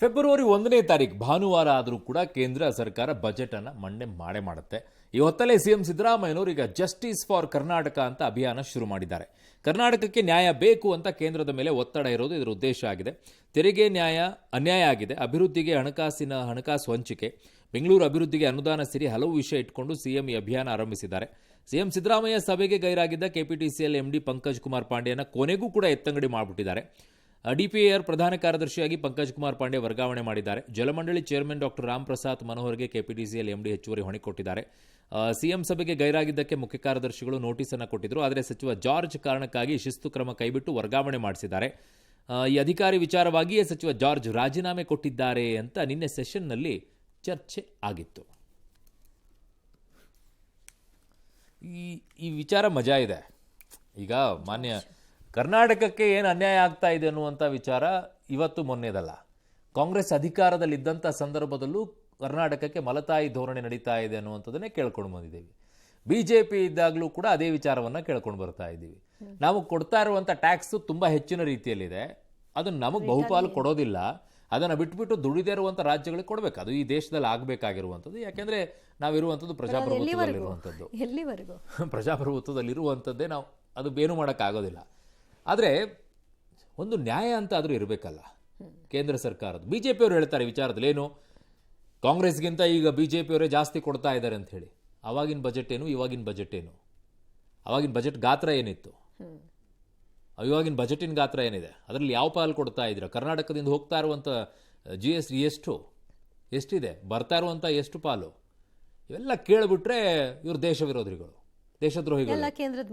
February 1ನೇ ತಾರೀಕು ಭಾನುವಾರ ಆದರೂ ಕೂಡ ಕೇಂದ್ರ ಸರ್ಕಾರ ಬಜೆಟ್ ಅನ್ನು ಮಂಡನೆ ಮಾಡುತ್ತೆ. ಈ ಹೊತ್ತಲ್ಲೇ ಸಿಎಂ ಸಿದ್ದರಾಮಯ್ಯನವರು ಈಗ ಜಸ್ಟಿಸ್ ಫಾರ್ ಕರ್ನಾಟಕ ಅಂತ ಅಭಿಯಾನ ಶುರು ಮಾಡಿದ್ದಾರೆ. ಕರ್ನಾಟಕಕ್ಕೆ ನ್ಯಾಯ ಬೇಕು ಅಂತ ಕೇಂದ್ರದ ಮೇಲೆ ಒತ್ತಡ ಇರೋದು ಇದರ ಉದ್ದೇಶ ಆಗಿದೆ. ತೆರಿಗೆ ಅನ್ಯಾಯ ಆಗಿದೆ, ಅಭಿವೃದ್ಧಿಗೆ ಹಣಕಾಸು ಹಂಚಿಕೆ, ಬೆಂಗಳೂರು ಅಭಿವೃದ್ಧಿಗೆ ಅನುದಾನ ಸೇರಿ ಹಲವು ವಿಷಯ ಇಟ್ಕೊಂಡು ಸಿಎಂ ಈ ಅಭಿಯಾನ ಆರಂಭಿಸಿದ್ದಾರೆ. ಸಿಎಂ ಸಿದ್ದರಾಮಯ್ಯ ಸಭೆಗೆ ಗೈರಾಗಿದ್ದ ಕೆಪಿಟಿಸಿಎಲ್ ಎಂಡಿ ಪಂಕಜ್ ಕುಮಾರ್ ಪಾಂಡೆಯನ್ನ ಕೊನೆಗೂ ಕೂಡ ಎತ್ತಂಗಡಿ ಮಾಡಿಬಿಟ್ಟಿದ್ದಾರೆ. ಡಿಪಿಎಆರ್ ಪ್ರಧಾನ ಕಾರ್ಯದರ್ಶಿಯಾಗಿ ಪಂಕಜ್ ಕುಮಾರ್ ಪಾಂಡೆ ವರ್ಗಾವಣೆ ಮಾಡಿದ್ದಾರೆ. ಜಲಮಂಡಳಿ ಚೇರ್ಮನ್ ಡಾಕ್ಟರ್ ರಾಮ್ ಪ್ರಸಾದ್ ಮನೋಹರ್ಗೆ ಕೆಪಿಟಿಸಿಎಲ್ ಎಂಡಿ ಹೆಚ್ಚುವರಿ ಹೊಣೆ ಕೊಟ್ಟಿದ್ದಾರೆ. ಸಿಎಂ ಸಭೆಗೆ ಗೈರಾಗಿದ್ದಕ್ಕೆ ಮುಖ್ಯ ಕಾರ್ಯದರ್ಶಿಗಳು ನೋಟಿಸ್ ಅನ್ನು ಕೊಟ್ಟಿದ್ದರು. ಆದರೆ ಸಚಿವ ಜಾರ್ಜ್ ಕಾರಣಕ್ಕಾಗಿ ಶಿಸ್ತು ಕ್ರಮ ಕೈಬಿಟ್ಟು ವರ್ಗಾವಣೆ ಮಾಡಿಸಿದ್ದಾರೆ. ಈ ಅಧಿಕಾರಿ ವಿಚಾರವಾಗಿಯೇ ಸಚಿವ ಜಾರ್ಜ್ ರಾಜೀನಾಮೆ ಕೊಟ್ಟಿದ್ದಾರೆ ಅಂತ ನಿನ್ನೆ ಸೆಷನ್ನಲ್ಲಿ ಚರ್ಚೆ ಆಗಿತ್ತು. ಈ ವಿಚಾರ ಮಜಾ ಇದೆ. ಈಗ ಮಾನ್ಯ ಕರ್ನಾಟಕಕ್ಕೆ ಏನು ಅನ್ಯಾಯ ಆಗ್ತಾ ಇದೆ ಅನ್ನುವಂಥ ವಿಚಾರ ಇವತ್ತು ಮೊನ್ನೆದಲ್ಲ. ಕಾಂಗ್ರೆಸ್ ಅಧಿಕಾರದಲ್ಲಿದ್ದಂಥ ಸಂದರ್ಭದಲ್ಲೂ ಕರ್ನಾಟಕಕ್ಕೆ ಮಲತಾಯಿ ಧೋರಣೆ ನಡೀತಾ ಇದೆ ಅನ್ನುವಂಥದ್ದನ್ನೇ ಕೇಳ್ಕೊಂಡು ಬಂದಿದ್ದೀವಿ. ಬಿಜೆಪಿ ಇದ್ದಾಗಲೂ ಕೂಡ ಅದೇ ವಿಚಾರವನ್ನು ಕೇಳ್ಕೊಂಡು ಬರ್ತಾ ಇದ್ದೀವಿ. ನಾವು ಕೊಡ್ತಾ ಇರುವಂಥ ಟ್ಯಾಕ್ಸು ತುಂಬ ಹೆಚ್ಚಿನ ರೀತಿಯಲ್ಲಿದೆ, ಅದನ್ನು ನಮಗೆ ಬಹುಪಾಲು ಕೊಡೋದಿಲ್ಲ. ಅದನ್ನು ಬಿಟ್ಬಿಟ್ಟು ದುಡಿದೇ ಇರುವಂಥ ರಾಜ್ಯಗಳಿಗೆ ಕೊಡಬೇಕು. ಅದು ಈ ದೇಶದಲ್ಲಿ ಆಗಬೇಕಾಗಿರುವಂಥದ್ದು. ಯಾಕೆಂದರೆ ನಾವಿರುವಂಥದ್ದು ಪ್ರಜಾಪ್ರಭುತ್ವದಲ್ಲಿರುವಂಥದ್ದು. ಪ್ರಜಾಪ್ರಭುತ್ವದಲ್ಲಿರುವಂಥದ್ದೇ ನಾವು ಅದು ಏನು ಮಾಡೋಕ್ಕಾಗೋದಿಲ್ಲ. ಆದರೆ ಒಂದು ನ್ಯಾಯ ಅಂತ ಆದರೂ ಇರಬೇಕಲ್ಲ ಕೇಂದ್ರ ಸರ್ಕಾರದ್ದು. ಬಿ ಜೆ ಪಿಯವರು ಹೇಳ್ತಾರೆ ವಿಚಾರದಲ್ಲಿ ಏನು, ಕಾಂಗ್ರೆಸ್ಗಿಂತ ಈಗ ಬಿ ಜೆ ಪಿಯವರೇ ಜಾಸ್ತಿ ಕೊಡ್ತಾ ಇದ್ದಾರೆ ಅಂತ ಹೇಳಿ. ಆವಾಗಿನ ಬಜೆಟ್ ಏನು, ಇವಾಗಿನ ಬಜೆಟ್ ಏನು? ಆವಾಗಿನ ಬಜೆಟ್ ಗಾತ್ರ ಏನಿತ್ತು, ಇವಾಗಿನ ಬಜೆಟಿನ ಗಾತ್ರ ಏನಿದೆ, ಅದರಲ್ಲಿ ಯಾವ ಪಾಲು ಕೊಡ್ತಾ ಇದ್ದೀರಾ? ಕರ್ನಾಟಕದಿಂದ ಹೋಗ್ತಾ ಇರುವಂಥ GST ಎಷ್ಟಿದೆ, ಬರ್ತಾ ಇರುವಂಥ ಎಷ್ಟು ಪಾಲು? ಇವೆಲ್ಲ ಕೇಳಿಬಿಟ್ರೆ ಇವರು ದೇಶ ವಿರೋಧಿಗಳು, ದೇಶದ್ರೋಹಿಗಳು ಕೇಂದ್ರದ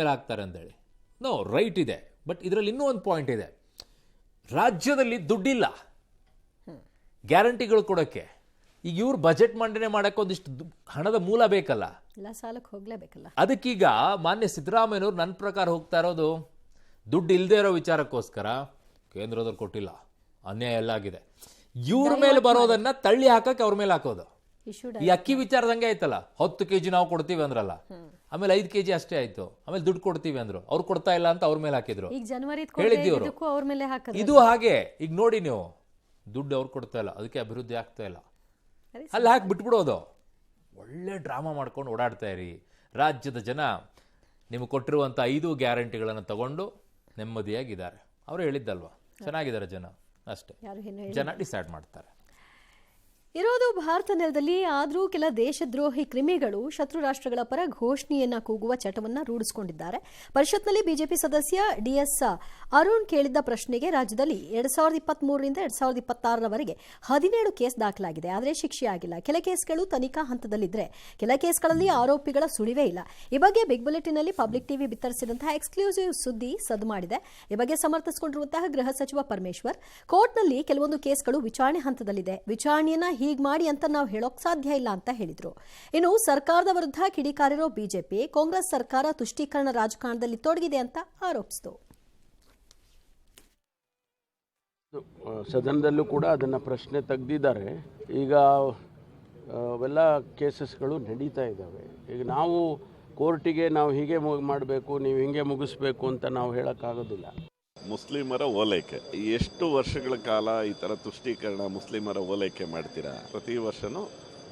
ಮೇಲೆ ಹಾಕ್ತಾರೆ ಅಂತೇಳಿ. ನೋ, ರೈಟ್ ಇದೆ. ಬಟ್ ಇದರಲ್ಲಿ ಇನ್ನೂ ಒಂದು ಪಾಯಿಂಟ್ ಇದೆ. ರಾಜ್ಯದಲ್ಲಿ ದುಡ್ಡಿಲ್ಲ ಗ್ಯಾರಂಟಿಗಳು ಕೊಡೋಕ್ಕೆ. ಈಗ ಇವ್ರು ಬಜೆಟ್ ಮಂಡನೆ ಮಾಡೋಕ್ಕೆ ಒಂದಿಷ್ಟು ಹಣದ ಮೂಲ ಬೇಕಲ್ಲ, ಸಾಲಕ್ಕೆ ಹೋಗ್ಲೇಬೇಕಲ್ಲ. ಅದಕ್ಕೀಗ ಮಾನ್ಯ ಸಿದ್ದರಾಮಯ್ಯನವರು ನನ್ನ ಪ್ರಕಾರ ಹೋಗ್ತಾ ಇರೋದು ದುಡ್ಡು ಇಲ್ಲದೆ ಇರೋ ವಿಚಾರಕ್ಕೋಸ್ಕರ. ಕೇಂದ್ರದವ್ರು ಕೊಟ್ಟಿಲ್ಲ, ಅನ್ಯಾಯ ಎಲ್ಲ ಆಗಿದೆ, ಇವ್ರ ಮೇಲೆ ಬರೋದನ್ನ ತಳ್ಳಿ ಹಾಕಕ್ಕೆ ಅವ್ರ ಮೇಲೆ ಹಾಕೋದು. ಈ ಅಕ್ಕಿ ವಿಚಾರದಂಗೆ ಆಯ್ತಲ್ಲ, 10 kg ನಾವು ಕೊಡ್ತೀವಿ ಅಂದ್ರಲ್ಲ, ಆಮೇಲೆ 5 kg ಅಷ್ಟೇ ಆಯ್ತು, ಆಮೇಲೆ ದುಡ್ಡು ಕೊಡ್ತೀವಿ ಅಂದ್ರು, ಅವ್ರು ಕೊಡ್ತಾ ಇಲ್ಲ ಅಂತ ಅವ್ರ ಮೇಲೆ ಹಾಕಿದ್ರು. ಹೇಳಿದ್ದೀವ್ರು ಇದು ಹಾಗೆ. ಈಗ ನೋಡಿ ನೀವು, ದುಡ್ಡು ಅವ್ರು ಕೊಡ್ತಾ ಇಲ್ಲ, ಅದಕ್ಕೆ ಅಭಿವೃದ್ಧಿ ಆಗ್ತಾ ಇಲ್ಲ, ಅಲ್ಲಿ ಹಾಕಿ ಬಿಟ್ಬಿಡೋದು. ಒಳ್ಳೆ ಡ್ರಾಮಾ ಮಾಡ್ಕೊಂಡು ಓಡಾಡ್ತಾ ಇರಿ. ರಾಜ್ಯದ ಜನ ನಿಮಗೆ ಕೊಟ್ಟಿರುವಂಥ 5 ಗ್ಯಾರಂಟಿಗಳನ್ನು ತಗೊಂಡು ನೆಮ್ಮದಿಯಾಗಿದ್ದಾರೆ. ಅವರು ಹೇಳಿದ್ದಲ್ವಾ, ಚೆನ್ನಾಗಿದ್ದಾರೆ ಜನ, ಅಷ್ಟೇ. ಜನ ಡಿಸೈಡ್ ಮಾಡ್ತಾರೆ. ಇರೋದು ಭಾರತ ನೆಲದಲ್ಲಿ, ಆದರೂ ಕೆಲ ದೇಶದ್ರೋಹಿ ಕ್ರಿಮಿಗಳು ಶತ್ರು ರಾಷ್ಟ್ರಗಳ ಪರ ಘೋಷಣೆಯನ್ನ ಕೂಗುವ ಚಟವನ್ನ ರೂಢಿಸಿಕೊಂಡಿದ್ದಾರೆ. ಪರಿಷತ್ನಲ್ಲಿ ಬಿಜೆಪಿ ಸದಸ್ಯ ಡಿಎಸ್ ಅರುಣ್ ಕೇಳಿದ್ದ ಪ್ರಶ್ನೆಗೆ ರಾಜ್ಯದಲ್ಲಿ 2023ರಿಂದ 2026ರವರೆಗೆ 17 ಕೇಸ್ ದಾಖಲಾಗಿದೆ, ಆದರೆ ಶಿಕ್ಷೆಯಾಗಿಲ್ಲ. ಕೆಲ ಕೇಸ್ಗಳು ತನಿಖಾ ಹಂತದಲ್ಲಿದ್ದರೆ ಕೆಲ ಕೇಸ್ಗಳಲ್ಲಿ ಆರೋಪಿಗಳ ಸುಳಿವೇ ಇಲ್ಲ. ಈ ಬಗ್ಗೆ ಬಿಗ್ ಬುಲೆಟಿನ್ನಲ್ಲಿ ಪಬ್ಲಿಕ್ ಟಿವಿ ಬಿತ್ತರಿಸಿದಂತಹ ಎಕ್ಸ್ಕ್ಲೂಸಿವ್ ಸುದ್ದಿ ಸದ್ದು ಮಾಡಿದೆ. ಈ ಬಗ್ಗೆ ಸಮರ್ಥಿಸಿಕೊಂಡಿರುವಂತಹ ಗೃಹ ಸಚಿವ ಪರಮೇಶ್ವರ್, ಕೋರ್ಟ್ನಲ್ಲಿ ಕೆಲವೊಂದು ಕೇಸ್ಗಳು ವಿಚಾರಣೆ ಹಂತದಲ್ಲಿದೆ, ವಿಚಾರಣೆಯನ್ನ ಹೀಗೆ ಮಾಡಿ ಅಂತ ನಾವು ಹೇಳೋಕ್ ಸಾಧ್ಯ ಇಲ್ಲ ಅಂತ ಹೇಳಿದ್ರು. ಇನ್ನು ಸರ್ಕಾರದ ವಿರುದ್ಧ ಕಿಡಿಕಾರಿರೋ ಬಿಜೆಪಿ, ಕಾಂಗ್ರೆಸ್ ಸರ್ಕಾರ ತುಷ್ಟೀಕರಣ ರಾಜಕಾರಣದಲ್ಲಿ ತೊಡಗಿದೆ ಅಂತ ಆರೋಪಿಸಿತು. ಸದನದಲ್ಲೂ ಕೂಡ ಅದನ್ನು ಪ್ರಶ್ನೆ ತೆಗೆದಿದ್ದಾರೆ. ಈಗ ಅವೆಲ್ಲ ಕೇಸಸ್ಗಳು ನಡೀತಾ ಇದ್ದಾವೆ. ಈಗ ನಾವು ಕೋರ್ಟಿಗೆ ನಾವು ಹೀಗೆ ಮಾಡಬೇಕು, ನೀವು ಹಿಂಗೆ ಮುಗಿಸ್ಬೇಕು ಅಂತ ನಾವು ಹೇಳೋಕ್ಕಾಗೋದಿಲ್ಲ. ಮುಸ್ಲಿಮರ ಓಲೈಕೆ ಎಷ್ಟು ವರ್ಷಗಳ ಕಾಲ ಈ ಥರ ತುಷ್ಟೀಕರಣ ಮುಸ್ಲಿಮರ ಓಲೈಕೆ ಮಾಡ್ತೀರಾ? ಪ್ರತಿ ವರ್ಷನೂ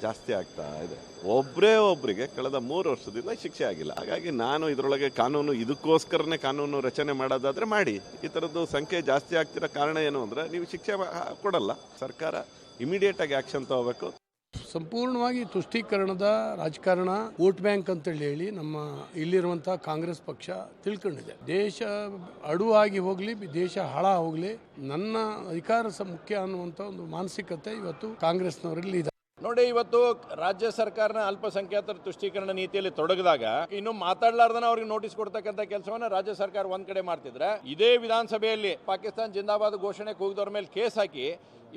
ಜಾಸ್ತಿ ಆಗ್ತಾ ಇದೆ. ಒಬ್ಬರಿಗೆ ಕಳೆದ 3 ವರ್ಷದಿಂದ ಶಿಕ್ಷೆ ಆಗಿಲ್ಲ. ಹಾಗಾಗಿ ನಾನು ಇದರೊಳಗೆ ಕಾನೂನು, ಇದಕ್ಕೋಸ್ಕರನೇ ಕಾನೂನು ರಚನೆ ಮಾಡೋದಾದರೆ ಮಾಡಿ. ಈ ಥರದ್ದು ಸಂಖ್ಯೆ ಜಾಸ್ತಿ ಆಗ್ತಿರೋ ಕಾರಣ ಏನು ಅಂದರೆ ನೀವು ಶಿಕ್ಷೆ ಕೊಡಲ್ಲ. ಸರ್ಕಾರ ಇಮಿಡಿಯೇಟ್ ಆಗಿ ಆ್ಯಕ್ಷನ್ ತಗೋಬೇಕು. ಸಂಪೂರ್ಣವಾಗಿ ತುಷ್ಟೀಕರಣದ ರಾಜಕಾರಣ, ವೋಟ್ ಬ್ಯಾಂಕ್ ಅಂತೇಳಿ ಹೇಳಿ ನಮ್ಮ ಇಲ್ಲಿರುವಂಥ ಕಾಂಗ್ರೆಸ್ ಪಕ್ಷ ತಿಳ್ಕೊಂಡಿದೆ. ದೇಶ ಅಡುವಾಗಿ ಹೋಗಲಿ, ದೇಶ ಹಾಳ ಹೋಗಲಿ, ನನ್ನ ಅಧಿಕಾರ ಮುಖ್ಯ ಅನ್ನುವಂಥ ಒಂದು ಮಾನಸಿಕತೆ ಇವತ್ತು ಕಾಂಗ್ರೆಸ್ನವರಲ್ಲಿ ಇದೆ. ನೋಡಿ, ಇವತ್ತು ರಾಜ್ಯ ಸರ್ಕಾರನ ಅಲ್ಪಸಂಖ್ಯಾತರ ತುಷ್ಟೀಕರಣ ನೀತಿಯಲ್ಲಿ ತೊಡಗಿದಾಗ ಇನ್ನು ಮಾತಾಡ್ಲಾರ್ದನ ಅವ್ರಿಗೆ ನೋಟಿಸ್ ಕೊಡ್ತಕ್ಕಂಥ ಕೆಲಸವನ್ನ ರಾಜ್ಯ ಸರ್ಕಾರ ಒಂದ್ ಕಡೆ ಮಾಡ್ತಿದ್ರೆ, ಇದೇ ವಿಧಾನಸಭೆಯಲ್ಲಿ ಪಾಕಿಸ್ತಾನ ಜಿಂದಾಬಾದ್ ಘೋಷಣೆ ಕೂಗಿದವ್ರ ಮೇಲೆ ಕೇಸ್ ಹಾಕಿ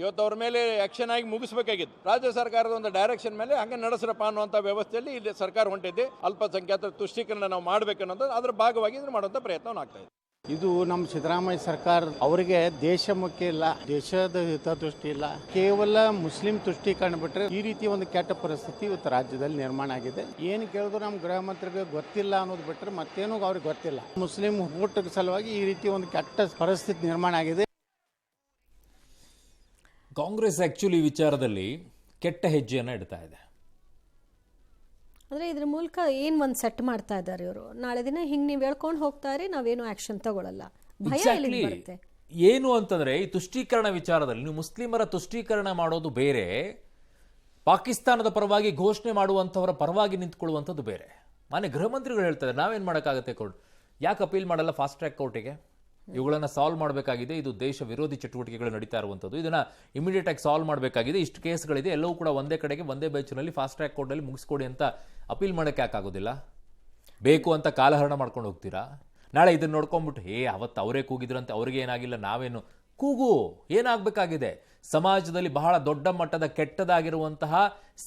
ಇವತ್ತು ಅವ್ರ ಮೇಲೆ ಆಕ್ಷನ್ ಆಗಿ ಮುಗಿಸಬೇಕಾಗಿತ್ತು. ರಾಜ್ಯ ಸರ್ಕಾರದ ಒಂದು ಡೈರೆಕ್ಷನ್ ಮೇಲೆ ಹಂಗೆ ನಡೆಸ್ರಪ್ಪ ಅನ್ನುವಂಥ ವ್ಯವಸ್ಥೆಯಲ್ಲಿ ಇಲ್ಲಿ ಸರ್ಕಾರ ಹೊಂಟಿದೆ. ಅಲ್ಪಸಂಖ್ಯಾತರ ತುಷ್ಟೀಕರಣ ನಾವು ಮಾಡಬೇಕನ್ನೋದು ಅದರ ಭಾಗವಾಗಿ ಇದನ್ನು ಮಾಡುವಂಥ ಪ್ರಯತ್ನ ಆಗ್ತಾ ಇದೆ. ಇದು ನಮ್ಮ ಸಿದ್ದರಾಮಯ್ಯ ಸರ್ಕಾರ ಅವರಿಗೆ ದೇಶ ಮುಖ್ಯ ಇಲ್ಲ, ದೇಶದ ಹಿತದೃಷ್ಟಿ ಇಲ್ಲ, ಕೇವಲ ಮುಸ್ಲಿಂ ತುಷ್ಟೀಕರಣ ಬಿಟ್ಟರೆ ಈ ರೀತಿ ಒಂದು ಕೆಟ್ಟ ಪರಿಸ್ಥಿತಿ ಇವತ್ತು ರಾಜ್ಯದಲ್ಲಿ ನಿರ್ಮಾಣ ಆಗಿದೆ. ಏನು ಕೇಳಿದ್ರು ನಮ್ಮ ಗೃಹ ಮಂತ್ರಿಗೆ ಗೊತ್ತಿಲ್ಲ ಅನ್ನೋದು ಬಿಟ್ಟರೆ ಮತ್ತೇನು ಅವ್ರಿಗೆ ಗೊತ್ತಿಲ್ಲ. ಮುಸ್ಲಿಂ ಊಟದ ಸಲುವಾಗಿ ಈ ರೀತಿ ಒಂದು ಕೆಟ್ಟ ಪರಿಸ್ಥಿತಿ ನಿರ್ಮಾಣ ಆಗಿದೆ. ಕಾಂಗ್ರೆಸ್ ಆಕ್ಚುಲಿ ವಿಚಾರದಲ್ಲಿ ಕೆಟ್ಟ ಹೆಜ್ಜೆಯನ್ನು ಇಡ್ತಾ ಇದೆ. ಅಂದರೆ ಇದ್ರ ಮೂಲಕ ಏನು ಒಂದು ಸೆಟ್ ಮಾಡ್ತಾ ಇದ್ದಾರೆ ಇವರು, ನಾಳೆ ದಿನ ಹಿಂಗೆ ನೀವು ಹೇಳ್ಕೊಂಡು ಹೋಗ್ತಾರೆ, ನಾವೇನು ಆಕ್ಷನ್ ತಗೊಳ್ಳಲ್ಲ, ಭಯ ಎಲ್ಲಿಂದ ಬರುತ್ತೆ? ಏನು ಅಂತಂದ್ರೆ ಈ ತುಷ್ಟೀಕರಣ ವಿಚಾರದಲ್ಲಿ ನೀವು ಮುಸ್ಲಿಮರ ತುಷ್ಟೀಕರಣ ಮಾಡೋದು ಬೇರೆ, ಪಾಕಿಸ್ತಾನದ ಪರವಾಗಿ ಘೋಷಣೆ ಮಾಡುವಂಥವರ ಪರವಾಗಿ ನಿಂತ್ಕೊಳ್ಳುವಂಥದ್ದು ಬೇರೆ. ಮಾನ್ಯ ಗೃಹ ಮಂತ್ರಿಗಳು ಹೇಳ್ತಾರೆ ನಾವೇನು ಮಾಡೋಕ್ಕಾಗತ್ತೆ ಕೋರ್ಟ್, ಯಾಕೆ ಅಪೀಲ್ ಮಾಡಲ್ಲ ಫಾಸ್ಟ್ ಟ್ರ್ಯಾಕ್ ಕೋರ್ಟಿಗೆ? ಇವುಗಳನ್ನು ಸಾಲ್ವ್ ಮಾಡಬೇಕಾಗಿದೆ, ಇದು ದೇಶ ವಿರೋಧಿ ಚಟುವಟಿಕೆಗಳು ನಡೀತಾ ಇರುವಂಥದ್ದು, ಇದನ್ನು ಇಮಿಡಿಯೇಟ್ ಆಗಿ ಸಾಲ್ವ್ ಮಾಡಬೇಕಾಗಿದೆ, ಇಷ್ಟು ಕೇಸ್ಗಳಿದೆ, ಎಲ್ಲವೂ ಕೂಡ ಒಂದೇ ಕಡೆಗೆ ಒಂದೇ ಬೆಂಚ್ನಲ್ಲಿ ಫಾಸ್ಟ್ ಟ್ರ್ಯಾಕ್ ಕೋರ್ಟಲ್ಲಿ ಮುಗಿಸ್ಕೊಡಿ ಅಂತ ಅಪೀಲ್ ಮಾಡೋಕ್ಕೆ ಯಾಕಾಗೋದಿಲ್ಲ? ಬೇಕು ಅಂತ ಕಾಲಹರಣ ಮಾಡ್ಕೊಂಡು ಹೋಗ್ತೀರಾ? ನಾಳೆ ಇದನ್ನು ನೋಡ್ಕೊಂಡ್ಬಿಟ್ಟು ಅವತ್ತು ಅವರೇ ಕೂಗಿದ್ರಂತೆ, ಅವ್ರಿಗೆ ಏನಾಗಿಲ್ಲ, ನಾವೇನು ಕೂಗು, ಏನಾಗಬೇಕಾಗಿದೆ? ಸಮಾಜದಲ್ಲಿ ಬಹಳ ದೊಡ್ಡ ಮಟ್ಟದ ಕೆಟ್ಟದಾಗಿರುವಂತಹ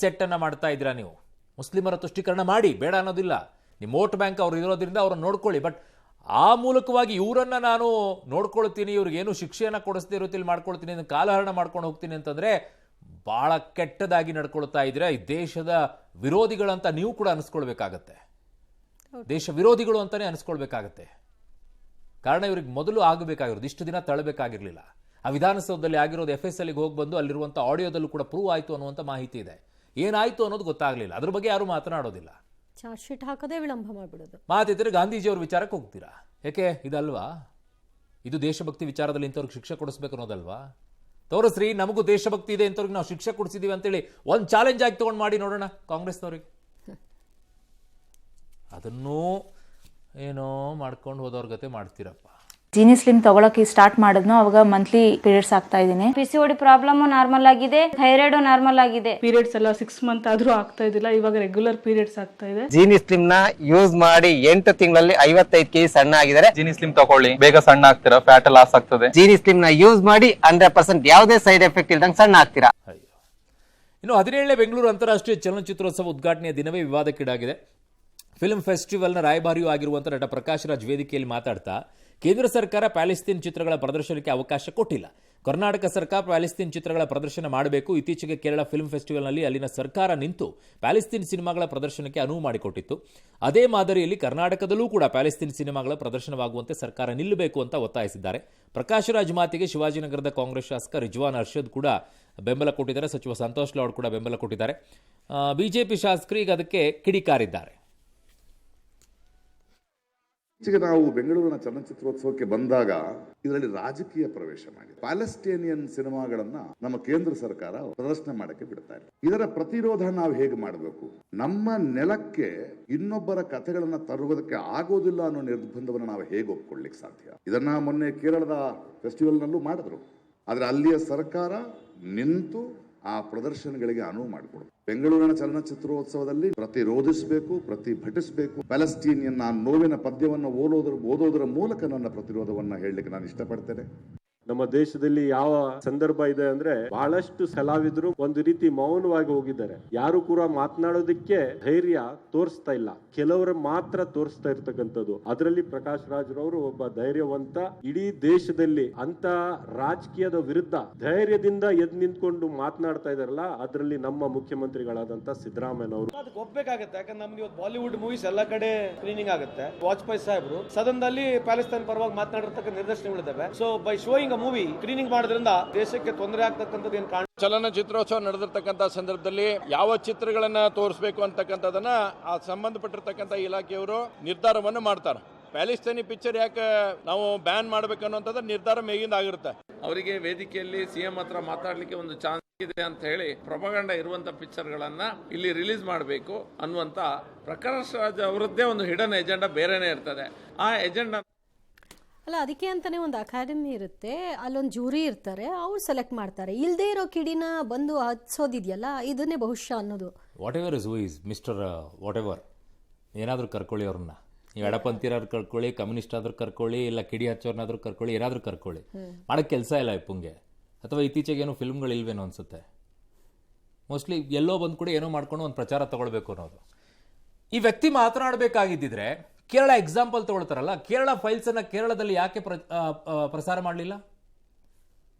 ಸೆಟ್ಟನ್ನು ಮಾಡ್ತಾ ಇದ್ದೀರಾ ನೀವು. ಮುಸ್ಲಿಮರ ತುಷ್ಟೀಕರಣ ಮಾಡಿ, ಬೇಡ ಅನ್ನೋದಿಲ್ಲ, ನಿಮ್ಮ ವೋಟ್ ಬ್ಯಾಂಕ್ ಅವ್ರು ಇರೋದ್ರಿಂದ ಅವ್ರನ್ನ ನೋಡ್ಕೊಳ್ಳಿ, ಬಟ್ ಆ ಮೂಲಕವಾಗಿ ಇವರನ್ನ ನಾನು ನೋಡ್ಕೊಳ್ತೀನಿ, ಇವ್ರಿಗೇನು ಶಿಕ್ಷೆಯನ್ನು ಕೊಡಿಸದೇ ಇರುತ್ತಿಲ್ಲ ಮಾಡ್ಕೊಳ್ತೀನಿ, ಕಾಲಹರಣ ಮಾಡ್ಕೊಂಡು ಹೋಗ್ತೀನಿ ಅಂತಂದ್ರೆ ಬಹಳ ಕೆಟ್ಟದಾಗಿ ನಡ್ಕೊಳ್ತಾ ಇದ್ದೀರಾ. ಈ ದೇಶದ ವಿರೋಧಿಗಳಂತ ನೀವು ಕೂಡ ಅನಿಸ್ಕೊಳ್ಬೇಕಾಗತ್ತೆ, ದೇಶ ವಿರೋಧಿಗಳು ಅಂತಾನೆ ಅನಿಸ್ಕೊಳ್ಬೇಕಾಗತ್ತೆ. ಕಾರಣ ಇವ್ರಿಗೆ ಮೊದಲು ಆಗಬೇಕಾಗಿರೋದು, ಇಷ್ಟು ದಿನ ತಳ್ಳಬೇಕಾಗಿರ್ಲಿಲ್ಲ. ಆ ವಿಧಾನಸೌಧದಲ್ಲಿ ಆಗಿರೋದು FSLಗೆ ಹೋಗಿ ಬಂದು ಅಲ್ಲಿರುವಂಥ ಆಡಿಯೋದಲ್ಲೂ ಕೂಡ ಪ್ರೂವ್ ಆಯಿತು ಅನ್ನುವಂಥ ಮಾಹಿತಿ ಇದೆ. ಏನಾಯಿತು ಅನ್ನೋದು ಗೊತ್ತಾಗಲಿಲ್ಲ, ಅದ್ರ ಬಗ್ಗೆ ಯಾರು ಮಾತನಾಡೋದಿಲ್ಲ. ಚಾರ್ಜ್ ಶೀಟ್ ಹಾಕೋದೇ ವಿಳಂಬ ಮಾಡಿಬಿಡೋದು. ಮಾತಿದ್ರೆ ಗಾಂಧೀಜಿಯವ್ರ ವಿಚಾರಕ್ಕೆ ಹೋಗ್ತೀರಾ, ಯಾಕೆ? ಇದಲ್ವಾ ಇದು ದೇಶಭಕ್ತಿ ವಿಚಾರದಲ್ಲಿ ಇಂಥವ್ರಿಗೆ ಶಿಕ್ಷೆ ಕೊಡಿಸ್ಬೇಕು ಅನ್ನೋದಲ್ವಾ? ತೋರಿಸ್ರಿ, ನಮಗೂ ದೇಶಭಕ್ತಿ ಇದೆ ಇಂಥವ್ರಿಗೆ ನಾವು ಶಿಕ್ಷೆ ಕೊಡಿಸಿದೀವಿ ಅಂತೇಳಿ ಒಂದು ಚಾಲೆಂಜ್ ಆಗಿ ತೊಗೊಂಡು ಮಾಡಿ ನೋಡೋಣ ಕಾಂಗ್ರೆಸ್ನವ್ರಿಗೆ. ಅದನ್ನೂ ಏನೋ ಮಾಡ್ಕೊಂಡು ಹೋದವ್ರ ಗತೆ ಮಾಡ್ತೀರಪ್ಪ. ಜೀನಿ ಸ್ಲಿಮ್ ತಗೊಳಕ್ಕೆ ಸ್ಟಾರ್ಟ್ ಮಾಡಿದ್ನೋ ಅವಾಗ ಮಂತ್ಲಿ ಪೀರಿಯಡ್ಸ್ ಆಗ್ತಾ ಇದೀನಿ. PCOD ಪ್ರಾಬ್ಲಮ್ ನಾರ್ಮಲ್ ಆಗಿದೆ, ಥೈರಾಯ್ಡ್ ನಾರ್ಮಲ್ ಆಗಿದೆ. ಪೀರಿಯಡ್ಸ್ ಎಲ್ಲ 6 ಮಂತ್ ಆದ್ರೂ ಆಗ್ತಾ ಇದಿಲ್ಲ, ಇವಾಗ ರೆಗ್ಯುಲರ್ ಪೀರಿಯಡ್ಸ್ ಆಗ್ತಾ ಇದೆ. ಜೀನಿ ಸ್ಲಿಮ್ ನ ಯೂಸ್ ಮಾಡಿ 8 ತಿಂಗಳಲ್ಲಿ 55 kg ಸಣ್ಣ ಆಗಿದ್ದಾರೆ. ಜೀನಿ ಸ್ಲಿಮ್ ತಗೊಳ್ಳಿ, ಬೇಗ ಸಣ್ಣ ಆಗ್ತೀರಾ, ಫ್ಯಾಟ್ ಲಾಸ್ ಆಗ್ತದೆ. ಜೀನಿ ಸ್ಲಿಮ್ ನ ಯೂಸ್ ಮಾಡಿ 100% ಯಾವುದೇ ಸೈಡ್ ಎಫೆಕ್ಟ್ ಇಲ್ದಂಗೆ ಸಣ್ಣ ಆಗ್ತೀರಾ. ಇನ್ನು 17ನೇ ಬೆಂಗಳೂರು ಅಂತಾರಾಷ್ಟ್ರೀಯ ಚಲನಚಿತ್ರೋತ್ಸವ ಉದ್ಘಾಟನೆಯ ದಿನವೇ ವಿವಾದಕ್ಕೀಡಾಗಿದೆ. ಫಿಲ್ಮ್ ಫೆಸ್ಟಿವಲ್ನ ರಾಯಭಾರಿಯೂ ಆಗಿರುವಂಥ ನಟ ಪ್ರಕಾಶ್ ರಾಜ್ ವೇದಿಕೆಯಲ್ಲಿ ಮಾತಾಡ್ತಾ ಕೇಂದ್ರ ಸರ್ಕಾರ ಪ್ಯಾಲೆಸ್ತೀನ್ ಚಿತ್ರಗಳ ಪ್ರದರ್ಶನಕ್ಕೆ ಅವಕಾಶ ಕೊಟ್ಟಿಲ್ಲ, ಕರ್ನಾಟಕ ಸರ್ಕಾರ ಪ್ಯಾಲೆಸ್ತೀನ್ ಚಿತ್ರಗಳ ಪ್ರದರ್ಶನ ಮಾಡಬೇಕು. ಇತ್ತೀಚೆಗೆ ಕೇರಳ ಫಿಲ್ಮ್ ಫೆಸ್ಟಿವಲ್ನಲ್ಲಿ ಅಲ್ಲಿನ ಸರ್ಕಾರ ನಿಂತು ಪ್ಯಾಲೆಸ್ತೀನ್ ಸಿನಿಮಾಗಳ ಪ್ರದರ್ಶನಕ್ಕೆ ಅನುವು ಮಾಡಿಕೊಟ್ಟಿತ್ತು. ಅದೇ ಮಾದರಿಯಲ್ಲಿ ಕರ್ನಾಟಕದಲ್ಲೂ ಕೂಡ ಪ್ಯಾಲೆಸ್ತೀನ್ ಸಿನಿಮಾಗಳ ಪ್ರದರ್ಶನವಾಗುವಂತೆ ಸರ್ಕಾರ ನಿಲ್ಲಬೇಕು ಅಂತ ಒತ್ತಾಯಿಸಿದ್ದಾರೆ. ಪ್ರಕಾಶ್ ರಾಜ್ ಮಾತಿಗೆ ಶಿವಾಜಿನಗರದ ಕಾಂಗ್ರೆಸ್ ಶಾಸಕ ರಿಜ್ವಾನ್ ಅರ್ಷದ್ ಕೂಡ ಬೆಂಬಲ ಕೊಟ್ಟಿದ್ದಾರೆ. ಸಚಿವ ಸಂತೋಷ್ ಲಾಡ್ ಕೂಡ ಬೆಂಬಲ ಕೊಟ್ಟಿದ್ದಾರೆ. ಬಿಜೆಪಿ ಶಾಸಕರು ಈಗ ಅದಕ್ಕೆ ಕಿಡಿಕಾರಿದ್ದಾರೆ. ಈಗ ನಾವು ಬೆಂಗಳೂರಿನ ಚಲನಚಿತ್ರೋತ್ಸವಕ್ಕೆ ಬಂದಾಗ ಇದರಲ್ಲಿ ರಾಜಕೀಯ ಪ್ರವೇಶ ಮಾಡಿ ಪ್ಯಾಲೆಸ್ಟೇನಿಯನ್ ಸಿನಿಮಾಗಳನ್ನ ನಮ್ಮ ಕೇಂದ್ರ ಸರ್ಕಾರ ಪ್ರದರ್ಶನ ಮಾಡಕ್ಕೆ ಬಿಡ್ತಾ ಇಲ್ಲ. ಇದರ ಪ್ರತಿರೋಧ ನಾವು ಹೇಗೆ ಮಾಡಬೇಕು? ನಮ್ಮ ನೆಲಕ್ಕೆ ಇನ್ನೊಬ್ಬರ ಕಥೆಗಳನ್ನ ತರುವುದಕ್ಕೆ ಆಗೋದಿಲ್ಲ ಅನ್ನೋ ನಿರ್ಬಂಧವನ್ನು ನಾವು ಹೇಗೆ ಒಪ್ಕೊಳ್ಳಿಕ್ಕೆ ಸಾಧ್ಯ? ಇದನ್ನ ಮೊನ್ನೆ ಕೇರಳದ ಫೆಸ್ಟಿವಲ್ ನಲ್ಲೂ ಮಾಡಿದ್ರು, ಆದ್ರೆ ಅಲ್ಲಿಯ ಸರ್ಕಾರ ನಿಂತು ಆ ಪ್ರದರ್ಶನಗಳಿಗೆ ಅನುವು ಮಾಡಿಕೊಡು. ಬೆಂಗಳೂರಿನ ಚಲನಚಿತ್ರೋತ್ಸವದಲ್ಲಿ ಪ್ರತಿರೋಧಿಸಬೇಕು, ಪ್ರತಿಭಟಿಸಬೇಕು. ಪ್ಯಾಲೆಸ್ಟೀನಿಯನ್ ನೋವಿನ ಪದ್ಯವನ್ನು ಓದೋದರ ಮೂಲಕ ನನ್ನ ಪ್ರತಿರೋಧವನ್ನ ಹೇಳಲಿಕ್ಕೆ ನಾನು ಇಷ್ಟಪಡ್ತೇನೆ. ನಮ್ಮ ದೇಶದಲ್ಲಿ ಯಾವ ಸಂದರ್ಭ ಇದೆ ಅಂದ್ರೆ ಬಹಳಷ್ಟು ಕಲಾವಿದರು ಒಂದು ರೀತಿ ಮೌನವಾಗಿ ಹೋಗಿದ್ದಾರೆ. ಯಾರು ಕೂಡ ಮಾತನಾಡೋದಕ್ಕೆ ಧೈರ್ಯ ತೋರಿಸ್ತಾ ಇಲ್ಲ, ಕೆಲವರು ಮಾತ್ರ ತೋರಿಸ್ತಾ ಇರ್ತಕ್ಕಂಥದ್ದು. ಅದರಲ್ಲಿ ಪ್ರಕಾಶ್ ರಾಜ್ ರವರು ಒಬ್ಬ ಧೈರ್ಯವಂತ. ಇಡೀ ದೇಶದಲ್ಲಿ ಅಂತ ರಾಜಕೀಯದ ವಿರುದ್ಧ ಧೈರ್ಯದಿಂದ ಎದ್ದು ನಿಂತ್ಕೊಂಡು ಮಾತನಾಡ್ತಾ ಇದಾರಲ್ಲ, ಅದರಲ್ಲಿ ನಮ್ಮ ಮುಖ್ಯಮಂತ್ರಿಗಳಾದಂತ ಸಿದ್ದರಾಮಯ್ಯನವರು. ಅದಕ್ಕೆ ಒಪ್ಬೇಕಾಗುತ್ತೆ, ಯಾಕಂದ್ರೆ ನಮ್ಗೆ ಇವತ್ತು ಬಾಲಿವುಡ್ ಮೂವೀಸ್ ಎಲ್ಲ ಕಡೆ ಸ್ಕ್ರೀನಿಂಗ್ ಆಗುತ್ತೆ. ವಾಜಪೇಯಿ ಸಾಹೇಬರು ಸದನದಲ್ಲಿ ಪ್ಯಾಲೆಸ್ತೈನ್ ಪರವಾಗಿ ಮಾತನಾಡಿರ್ತಕ್ಕಂಥ ನಿದರ್ಶನಗಳಿದ್ದಾವೆ. So by showing movie screening ಮಾಡೋದ್ರಿಂದ ದೇಶಕ್ಕೆ ತೊಂದರೆ ಆಗ್ತಕ್ಕಂಥದ್ದು ಏನು ಕಾರಣ? ಚಲನಚಿತ್ರೋತ್ಸವ ನಡೆದಿರ್ತಕ್ಕಂಥ ಸಂದರ್ಭದಲ್ಲಿ ಯಾವ ಚಿತ್ರಗಳನ್ನ ತೋರಿಸಬೇಕು ಅಂತಕ್ಕಂಥದನ್ನ ಆ ಸಂಬಂಧಪಟ್ಟಿರ್ತಕ್ಕಂಥ ಇಲಾಖೆಯವರು ನಿರ್ಧಾರವನ್ನು ಮಾಡ್ತಾರೆ. ಪ್ಯಾಲೆಸ್ತೈನಿ ಪಿಕ್ಚರ್ ಯಾಕೆ ನಾವು ಬ್ಯಾನ್ ಮಾಡ್ಬೇಕನ್ನುವಂಥದ್ದು ನಿರ್ಧಾರ ಮೇಗಿಂದ ಆಗಿರುತ್ತೆ. ಅವರಿಗೆ ವೇದಿಕೆಯಲ್ಲಿ CM ಹತ್ರ ಮಾತಾಡ್ಲಿಕ್ಕೆ ಒಂದು ಚಾನ್ಸ್ ಇದೆ ಅಂತ ಹೇಳಿ ಪ್ರೊಪಗಂಡ ಇರುವಂತ ಪಿಕ್ಚರ್ಗಳನ್ನ ಇಲ್ಲಿ ರಿಲೀಸ್ ಮಾಡಬೇಕು ಅನ್ನುವಂತ ಪ್ರಕಾಶ್ ರಾಜ್ ಅವರದ್ದೇ ಒಂದು ಹಿಡನ್ ಎಜೆಂಡಾ ಬೇರೆನೇ ಇರ್ತದೆ. ಆ ಎಜೆಂಡಾ ಅಲ್ಲ, ಅದಕ್ಕೆ ಅಂತಾನೆ ಒಂದು ಅಕಾಡೆಮಿ ಇರುತ್ತೆ, ಅಲ್ಲೊಂದು ಜೂರಿ ಇರ್ತಾರೆ, ಅವ್ರು ಸೆಲೆಕ್ಟ್ ಮಾಡ್ತಾರೆ. ಇಲ್ಲದೆ ಇರೋ ಕಿಡಿನ ಬಂದು ಹಚ್ಚೋದಿದೆಯಲ್ಲ, ಇದನ್ನೇ ಬಹುಶಃ ಅನ್ನೋದು. Whatever is wise mister whatever, ಏನಾದರೂ ಕರ್ಕೊಳ್ಳಿ ಅವ್ರನ್ನ. ನೀವು ಎಡಪಂಥೀರವ್ರು ಕರ್ಕೊಳ್ಳಿ, ಕಮ್ಯುನಿಸ್ಟ್ ಆದ್ರೂ ಕರ್ಕೊಳ್ಳಿ, ಇಲ್ಲ ಕಿಡಿ ಹಚ್ಚೋರ್ನಾದ್ರೂ ಕರ್ಕೊಳ್ಳಿ, ಏನಾದರೂ ಕರ್ಕೊಳ್ಳಿ, ಮಾಡೋಕ್ಕೆ ಕೆಲಸ ಇಲ್ಲ ಇಪ್ಪಂಗೆ. ಅಥವಾ ಇತ್ತೀಚೆಗೆ ಏನೋ ಫಿಲ್ಮ್ಗಳು ಇಲ್ವೇನೋ ಅನ್ಸುತ್ತೆ. ಮೋಸ್ಟ್ಲಿ ಎಲ್ಲೋ ಬಂದು ಕೂಡ ಏನೋ ಮಾಡ್ಕೊಂಡು ಒಂದು ಪ್ರಚಾರ ತಗೊಳ್ಬೇಕು ಅನ್ನೋದು. ಈ ವ್ಯಕ್ತಿ ಮಾತನಾಡಬೇಕಾಗಿದ್ದಿದ್ರೆ ಕೇರಳ ಎಕ್ಸಾಂಪಲ್ ತಗೊಳ್ತಾರಲ್ಲ, ಕೇರಳ ಫೈಲ್ಸನ್ನು ಕೇರಳದಲ್ಲಿ ಯಾಕೆ ಪ್ರಸಾರ ಮಾಡಲಿಲ್ಲ?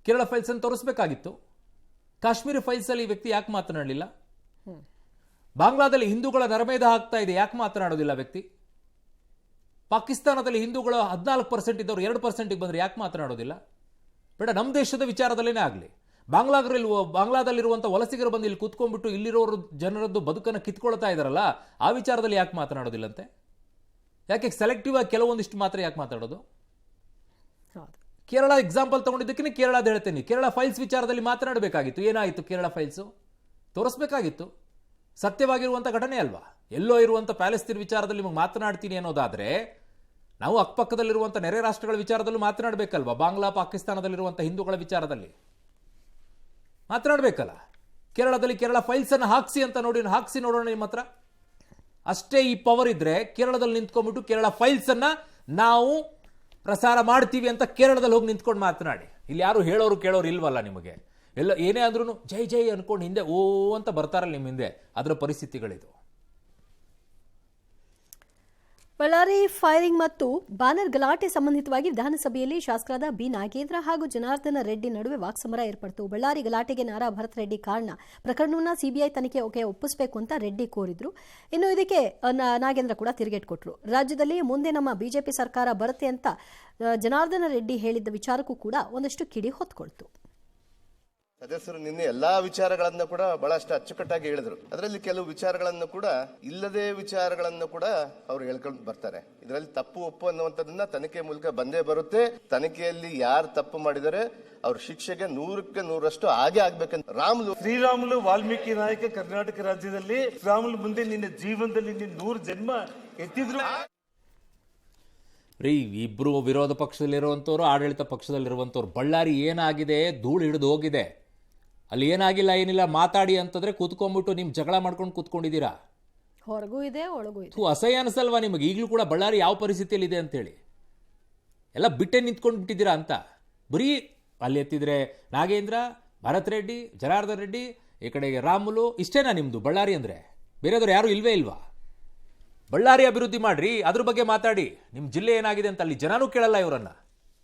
ಕೇರಳ ಫೈಲ್ಸನ್ನು ತೋರಿಸ್ಬೇಕಾಗಿತ್ತು. ಕಾಶ್ಮೀರಿ ಫೈಲ್ಸಲ್ಲಿ ಈ ವ್ಯಕ್ತಿ ಯಾಕೆ ಮಾತನಾಡಲಿಲ್ಲ? ಬಾಂಗ್ಲಾದಲ್ಲಿ ಹಿಂದೂಗಳ ನರಮೇಧ ಆಗ್ತಾ ಇದೆ, ಯಾಕೆ ಮಾತನಾಡೋದಿಲ್ಲ ವ್ಯಕ್ತಿ? ಪಾಕಿಸ್ತಾನದಲ್ಲಿ ಹಿಂದೂಗಳು 14% ಇದ್ದವರು 2%ಗೆ ಬಂದರೆ ಯಾಕೆ ಮಾತನಾಡೋದಿಲ್ಲ? ಬೇಡ, ನಮ್ಮ ದೇಶದ ವಿಚಾರದಲ್ಲೇನೇ ಆಗಲಿ. ಬಾಂಗ್ಲಾದಲ್ಲಿರುವಂಥ ವಲಸಿಗರು ಬಂದು ಇಲ್ಲಿ ಕೂತ್ಕೊಂಡ್ಬಿಟ್ಟು ಇಲ್ಲಿರೋರು ಜನರದ್ದು ಬದುಕನ್ನು ಕಿತ್ಕೊಳ್ತಾ ಇದ್ದಾರಲ್ಲ, ಆ ವಿಚಾರದಲ್ಲಿ ಯಾಕೆ ಮಾತನಾಡೋದಿಲ್ಲಂತೆ? ಯಾಕೆ ಸೆಲೆಕ್ಟಿವ್ ಆಗಿ ಕೆಲವೊಂದಿಷ್ಟು ಮಾತ್ರ ಯಾಕೆ ಮಾತಾಡೋದು? ಕೇರಳ ಎಕ್ಸಾಂಪಲ್ ತಗೊಂಡಿದ್ದಕ್ಕೆ ಕೇರಳದ ಹೇಳ್ತೇನೆ. ಕೇರಳ ಫೈಲ್ಸ್ ವಿಚಾರದಲ್ಲಿ ಮಾತನಾಡಬೇಕಾಗಿತ್ತು. ಏನಾಯಿತು? ಕೇರಳ ಫೈಲ್ಸು ತೋರಿಸ್ಬೇಕಾಗಿತ್ತು. ಸತ್ಯವಾಗಿರುವಂಥ ಘಟನೆ ಅಲ್ವಾ? ಎಲ್ಲೋ ಇರುವಂಥ ಪ್ಯಾಲೆಸ್ತೀನ್ ವಿಚಾರದಲ್ಲಿ ನಿಮಗೆ ಮಾತನಾಡ್ತೀನಿ ಅನ್ನೋದಾದರೆ ನಾವು ಅಕ್ಕಪಕ್ಕದಲ್ಲಿರುವಂಥ ನೆರೆ ರಾಷ್ಟ್ರಗಳ ವಿಚಾರದಲ್ಲೂ ಮಾತನಾಡಬೇಕಲ್ವಾ? ಬಾಂಗ್ಲಾ ಪಾಕಿಸ್ತಾನದಲ್ಲಿರುವಂಥ ಹಿಂದೂಗಳ ವಿಚಾರದಲ್ಲಿ ಮಾತನಾಡಬೇಕಲ್ಲ. ಕೇರಳದಲ್ಲಿ ಕೇರಳ ಫೈಲ್ಸನ್ನು ಹಾಕಿಸಿ ನೋಡೋಣ ನಿಮ್ಮ ಹತ್ರ. ಅಷ್ಟೇ ಈ ಪವರ್ ಇದ್ರೆ ಕೇರಳದಲ್ಲಿ ನಿಂತ್ಕೊಂಡ್ಬಿಟ್ಟು ಕೇರಳ ಫೈಲ್ಸನ್ನು ನಾವು ಪ್ರಸಾರ ಮಾಡ್ತೀವಿ ಅಂತ ಕೇರಳದಲ್ಲಿ ಹೋಗಿ ನಿಂತ್ಕೊಂಡು ಮಾತನಾಡಿ. ಇಲ್ಲಿ ಯಾರು ಹೇಳೋರು ಕೇಳೋರು ಇಲ್ವಲ್ಲ ನಿಮಗೆ. ಎಲ್ಲ ಏನೇ ಅಂದ್ರೂ ಜೈ ಜೈ ಅನ್ಕೊಂಡು ಹಿಂದೆ ಓ ಅಂತ ಬರ್ತಾರಲ್ಲ ನಿಮ್ಮ ಹಿಂದೆ, ಅದರ ಪರಿಸ್ಥಿತಿಗಳಿದು. ಬಳ್ಳಾರಿ ಫೈರಿಂಗ್ ಮತ್ತು ಬ್ಯಾನರ್ ಗಲಾಟೆ ಸಂಬಂಧಿತವಾಗಿ ವಿಧಾನಸಭೆಯಲ್ಲಿ ಶಾಸಕರಾದ ಬಿ ನಾಗೇಂದ್ರ ಹಾಗೂ ಜನಾರ್ದನ ರೆಡ್ಡಿ ನಡುವೆ ವಾಕ್ಸಮರ ಏರ್ಪಡಿತು. ಬಳ್ಳಾರಿ ಗಲಾಟೆಗೆ ನಾರಾ ಭರತ್ ರೆಡ್ಡಿ ಕಾರಣ. ಪ್ರಕರಣವನ್ನು ಸಿಬಿಐ ತನಿಖೆಗೆ ಒಪ್ಪಿಸಬೇಕು ಅಂತ ರೆಡ್ಡಿ ಕೋರಿದ್ರು. ಇನ್ನು ಇದಕ್ಕೆ ನಾಗೇಂದ್ರ ಕೂಡ ತಿರುಗೇಟ್ ಕೊಟ್ಟರು. ರಾಜ್ಯದಲ್ಲಿ ಮುಂದೆ ನಮ್ಮ ಬಿಜೆಪಿ ಸರ್ಕಾರ ಬರುತ್ತೆ ಅಂತ ಜನಾರ್ದನ ರೆಡ್ಡಿ ಹೇಳಿದ್ದ ವಿಚಾರಕ್ಕೂ ಕೂಡ ಒಂದಷ್ಟು ಕಿಡಿ ಹೊತ್ಕೊಳ್ತು. ಸದಸ್ಯರು ನಿನ್ನೆ ಎಲ್ಲಾ ವಿಚಾರಗಳನ್ನ ಕೂಡ ಬಹಳಷ್ಟು ಅಚ್ಚುಕಟ್ಟಾಗಿ ಹೇಳಿದ್ರು. ಅದರಲ್ಲಿ ಕೆಲವು ವಿಚಾರಗಳನ್ನು ಕೂಡ ಇಲ್ಲದೆ ವಿಚಾರಗಳನ್ನು ಕೂಡ ಅವರು ಹೇಳ್ಕೊಂಡು ಬರ್ತಾರೆ. ಇದರಲ್ಲಿ ತಪ್ಪು ಒಪ್ಪು ಅನ್ನುವಂಥದ್ದನ್ನ ತನಿಖೆ ಮೂಲಕ ಬಂದೇ ಬರುತ್ತೆ. ತನಿಖೆಯಲ್ಲಿ ಯಾರು ತಪ್ಪು ಮಾಡಿದರೆ ಅವ್ರ ಶಿಕ್ಷೆಗೆ 100ಕ್ಕೆ 100ರಷ್ಟು ಹಾಗೆ ಆಗ್ಬೇಕಂತ ಶ್ರೀರಾಮುಲು ವಾಲ್ಮೀಕಿ ನಾಯಕ ಕರ್ನಾಟಕ ರಾಜ್ಯದಲ್ಲಿ ಶ್ರೀರಾಮುಲು ಮುಂದೆ ನಿನ್ನ ಜೀವನದಲ್ಲಿ 100 ಜನ್ಮ ಎತ್ತಿದ್ರು. ಇಬ್ರು ವಿರೋಧ ಪಕ್ಷದಲ್ಲಿರುವಂಥವ್ರು, ಆಡಳಿತ ಪಕ್ಷದಲ್ಲಿರುವಂಥವ್ರು. ಬಳ್ಳಾರಿ ಏನಾಗಿದೆ? ಧೂಳು ಹಿಡಿದು ಹೋಗಿದೆ. ಅಲ್ಲಿ ಏನಾಗಿಲ್ಲ ಏನಿಲ್ಲ ಮಾತಾಡಿ ಅಂತಂದ್ರೆ ಕೂತ್ಕೊಂಡ್ಬಿಟ್ಟು ನಿಮ್ ಜಗಳ ಮಾಡ್ಕೊಂಡು ಕೂತ್ಕೊಂಡಿದ್ದೀರಾ. ಹೊರಗೂ ಇದೆ ಒಳಗೂ ಇದೆ. ಅಸಹ್ಯ ಅನಿಸಲ್ವಾ ನಿಮಗೆ? ಈಗಲೂ ಕೂಡ ಬಳ್ಳಾರಿ ಯಾವ ಪರಿಸ್ಥಿತಿಯಲ್ಲಿ ಇದೆ ಅಂತೇಳಿ ಎಲ್ಲ ಬಿಟ್ಟೆ ನಿಂತ್ಕೊಂಡು ಬಿಟ್ಟಿದ್ದೀರಾ ಅಂತ. ಬರೀ ಅಲ್ಲಿ ಎತ್ತಿದ್ರೆ ನಾಗೇಂದ್ರ, ಭರತ್ ರೆಡ್ಡಿ, ಜನಾರ್ದನ್ ರೆಡ್ಡಿ, ಈ ಕಡೆಗೆ ರಾಮುಲು, ಇಷ್ಟೇನಾ ನಿಮ್ದು ಬಳ್ಳಾರಿ ಅಂದ್ರೆ? ಬೇರೆದವ್ರು ಯಾರು ಇಲ್ವೇ ಇಲ್ವಾ? ಬಳ್ಳಾರಿ ಅಭಿವೃದ್ಧಿ ಮಾಡ್ರಿ, ಅದ್ರ ಬಗ್ಗೆ ಮಾತಾಡಿ. ನಿಮ್ಮ ಜಿಲ್ಲೆ ಏನಾಗಿದೆ ಅಂತ ಅಲ್ಲಿ ಜನನೂ ಕೇಳಲ್ಲ ಇವರನ್ನ.